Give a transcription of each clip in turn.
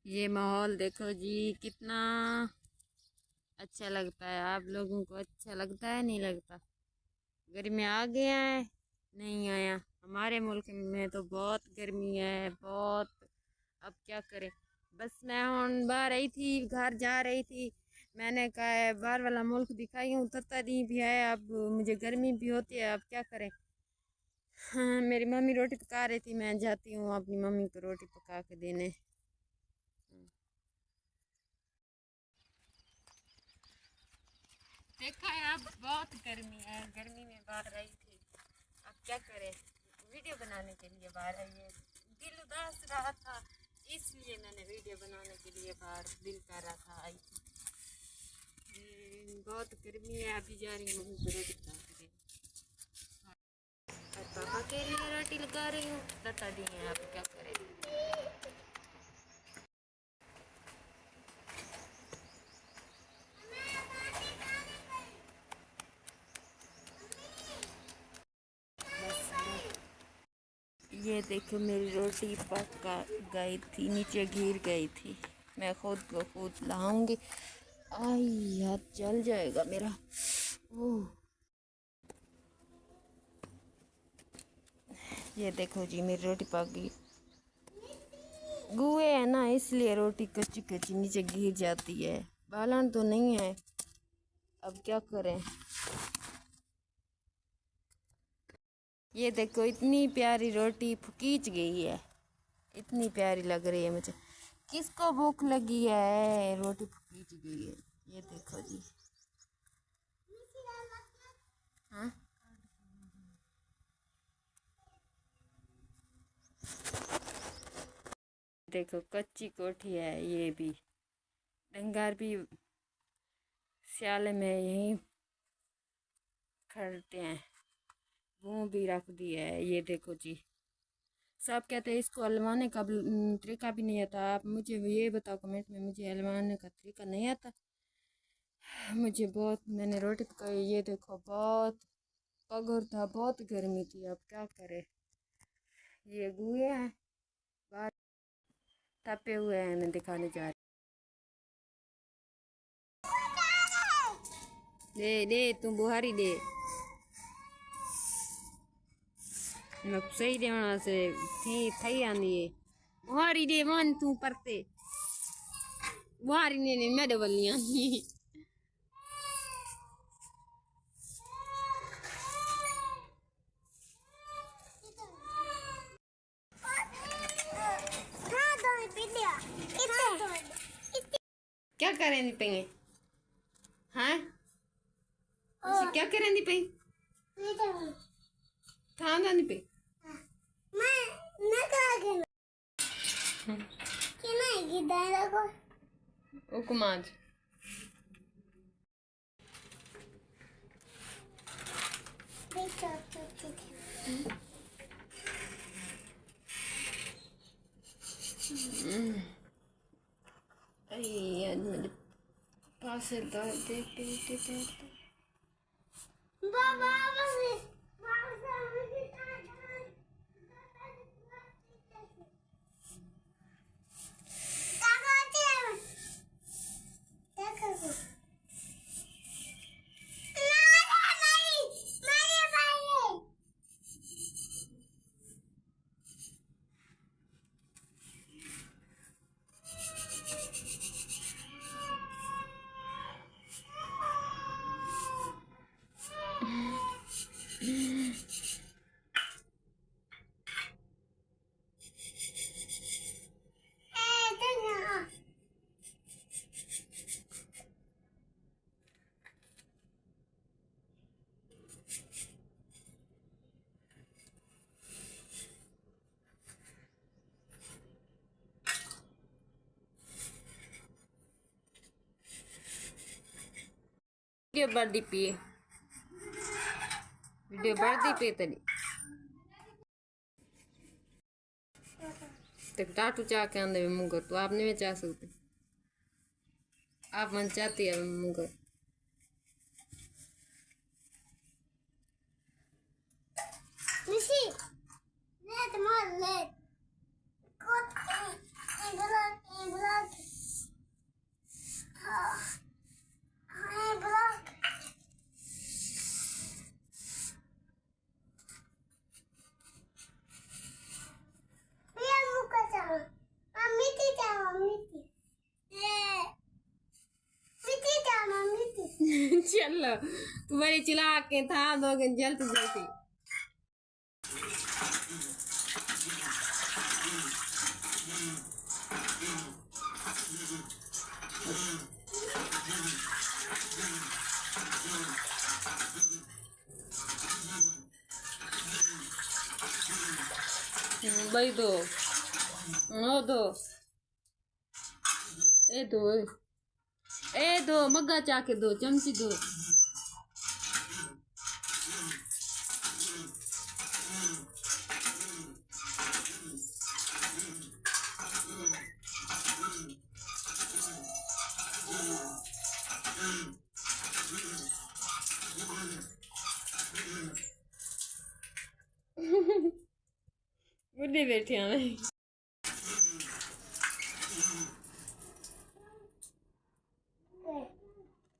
ये माहौल देखो जी, कितना अच्छा लगता है। आप लोगों को अच्छा लगता है नहीं लगता? गर्मी आ गया है नहीं आया? हमारे मुल्क में तो बहुत गर्मी है, बहुत। अब क्या करें। बस मैं हूँ बाहर आई थी, घर जा रही थी। मैंने कहा है बाहर वाला मुल्क दिखाई हूँ, उतरता नहीं भी है। अब मुझे गर्मी भी होती है, अब क्या करें। हाँ, मेरी मम्मी रोटी पका रही थी, मैं जाती हूँ अपनी मम्मी को रोटी पका के देने। देखा है, अब बहुत गर्मी है, गर्मी में बाहर आई थी। अब क्या करें, वीडियो बनाने के लिए बाहर आई है। दिल उदास रहा था, इसलिए मैंने वीडियो बनाने के लिए बाहर दिल कर रहा था आई थी। बहुत गर्मी है, अभी जा रही हूँ मम्मी को रोटी बना के देने। और पापा के लिए रोटी लगा रही हूँ, बता दी है। आप क्या करें। ये देखो, मेरी रोटी पक गई थी, नीचे गिर गई थी। मैं खुद को खुद लाऊंगी। आई हाथ जल जाएगा मेरा। ओह, ये देखो जी, मेरी रोटी पक गई। गुए है ना, इसलिए रोटी कच्ची कच्ची नीचे गिर जाती है। बालन तो नहीं है, अब क्या करें। ये देखो, इतनी प्यारी रोटी फकीच गई है, इतनी प्यारी लग रही है मुझे। किसको भूख लगी है, रोटी फकीच गई है। ये देखो जी। हाँ, देखो कच्ची कोठी है ये भी। डंगार भी स्याले में यहीं खड़ते हैं। वो भी रख दिया है, ये देखो जी। सब कहते हैं इसको हलवाने का तरीका भी नहीं आता। आप मुझे ये बताओ कमेंट में, मुझे हलवाने का तरीका नहीं आता। मुझे बहुत, मैंने रोटी पकाई, ये देखो बहुत पगोर था, बहुत गर्मी थी। अब क्या करे। ये गुए हैं, बाहर तपे हुए हैं, मैं दिखाने जा रही। दे दे, तू बुहारी दे। सही देना से थी थई आंदी है। बुहारी दे मन तू परते। बुहारी ने मेरे बल्ली आंदी। क्या करें दी पे? हाँ, क्या करें दी पे? खाना दी पे? हुकुमात अरे मेरे पास है दर्द, देखते देखते दर्द। वीडियो बढ़ती पिए, वीडियो बढ़ती पे तरी तो टाटू चाह के आंदे मुंगर तो आप नहीं चाह सकते। आप मन चाहती है मुंगर। चलो तुम्हारी चिल्ला के था दोगे जल्दी जल्दी। भाई दो नो दो ए दो मग्गा चाके दो चमची दो। बुढ़ी बैठी हमें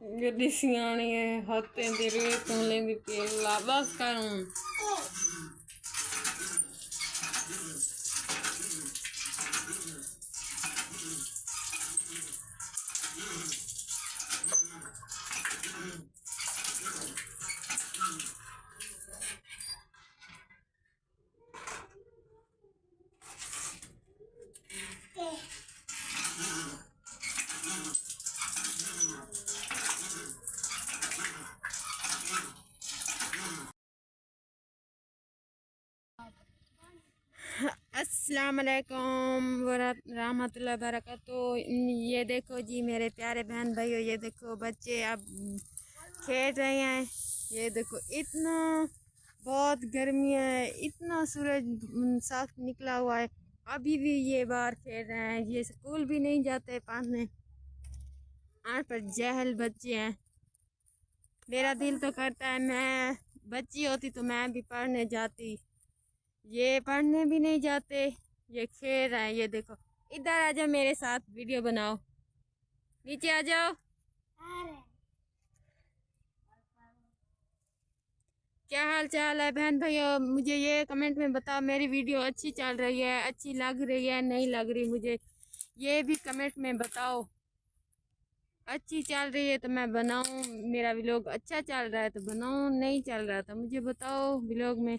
गड्डी सियाणी है हाथे दे रे तू लेंदी पेला बस करूं। अस्सलाम वालेकुम रहमतुल्लाहि वबरकातुहू। ये देखो जी मेरे प्यारे बहन भाइयों, ये देखो बच्चे अब खेल रहे हैं। ये देखो इतना बहुत गर्मी है, इतना सूरज साफ निकला हुआ है, अभी भी ये बाहर खेल रहे हैं। ये स्कूल भी नहीं जाते पढ़ने, आज पर जहल बच्चे हैं। मेरा दिल तो करता है मैं बच्ची होती तो मैं भी पढ़ने जाती, ये पढ़ने भी नहीं जाते, ये खेल रहे हैं। ये देखो इधर आ जाओ मेरे साथ वीडियो बनाओ, नीचे आ जाओ। क्या हाल चाल है बहन भैया, मुझे ये कमेंट में बताओ मेरी वीडियो अच्छी चल रही है, अच्छी लग रही है नहीं लग रही, मुझे ये भी कमेंट में बताओ। अच्छी चल रही है तो मैं बनाऊं, मेरा व्लॉग अच्छा चल रहा है तो बनाऊं, नहीं चल रहा तो मुझे बताओ। व्लॉग में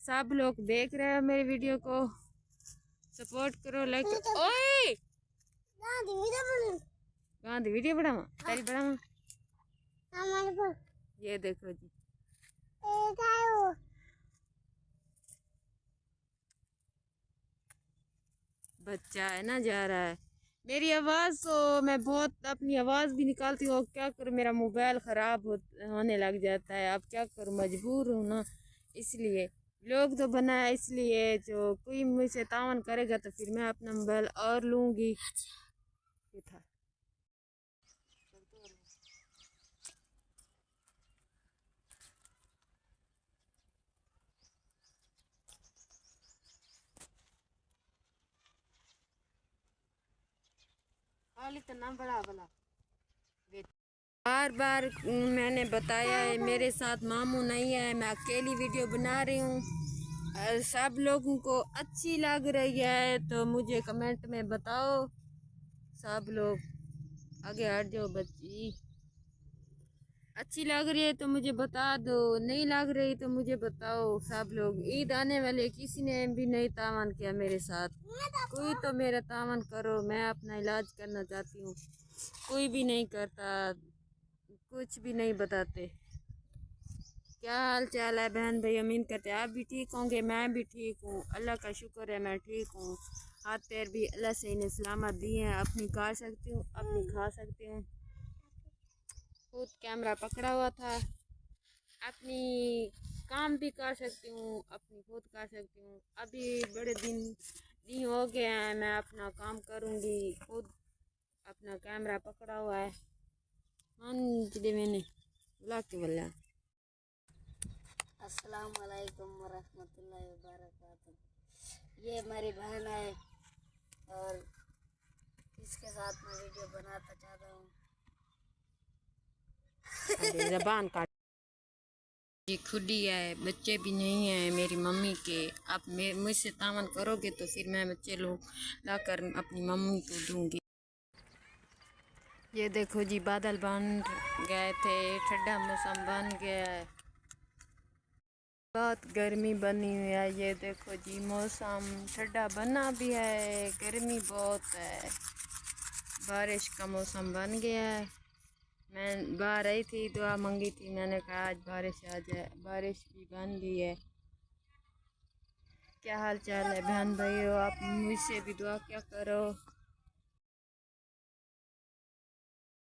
सब लोग देख रहे हो मेरी वीडियो को, सपोर्ट करो, लाइक करो। ओए कहाँ दी वीडियो बनावा तेरी बनावा। ये देखो जी बच्चा है ना जा रहा है। मेरी आवाज़ तो मैं बहुत अपनी आवाज़ भी निकालती हूँ, क्या करूँ मेरा मोबाइल ख़राब होने लग जाता है, अब क्या करूँ मजबूर हूँ ना, इसलिए लोग तो बनाया इसलिए। जो कोई मुझसे तावन करेगा तो फिर मैं अपना मोबाइल और लूँगी। ये था तो ना बड़ा बड़ा बार बार मैंने बताया है, मेरे साथ मामू नहीं है, मैं अकेली वीडियो बना रही हूँ। सब लोगों को अच्छी लग रही है तो मुझे कमेंट में बताओ। सब लोग आगे हट जाओ, बच्ची अच्छी लग रही है तो मुझे बता दो, नहीं लग रही तो मुझे बताओ। सब लोग ईद आने वाले, किसी ने भी नहीं तावन किया मेरे साथ, कोई तो मेरा तावन करो, मैं अपना इलाज करना चाहती हूँ, कोई भी नहीं करता, कुछ भी नहीं बताते। क्या हाल चाल है बहन भाई, उम्मीद करते हैं आप भी ठीक होंगे, मैं भी ठीक हूँ, अल्लाह का शुक्र है मैं ठीक हूँ। हाथ पैर भी अल्लाह से इन्हें सलामत दिए हैं, अपनी खा सकती हूँ, अपनी खा सकती हूँ, खुद कैमरा पकड़ा हुआ था, अपनी काम भी कर सकती हूँ, अपनी खुद कर सकती हूँ। अभी बड़े दिन हो गए हैं, मैं अपना काम करूँगी, खुद अपना कैमरा पकड़ा हुआ है। मैंने बुला के बोला अस्सलाम वालेकुम वरहमतुल्लाहि वबरकातुहू। ये मेरी बहन है और इसके साथ मैं वीडियो बनाना चाहता हूँ। जबान काट ये खुद ही है, बच्चे भी नहीं है मेरी मम्मी के। आप मुझसे तावन करोगे तो फिर मैं बच्चे लोग लाकर अपनी मम्मी को दूंगी। ये देखो जी, बादल बन गए थे, ठंडा मौसम बन गया है, बहुत गर्मी बनी हुई है। ये देखो जी, मौसम ठंडा बना भी है, गर्मी बहुत है, बारिश का मौसम बन गया है। मैं बाहर आई थी, दुआ मांगी थी, मैंने कहा आज बारिश आ जाए, बारिश भी बन गई है। क्या हाल चाल है बहन भाइयों, आप मुझसे भी दुआ क्या करो।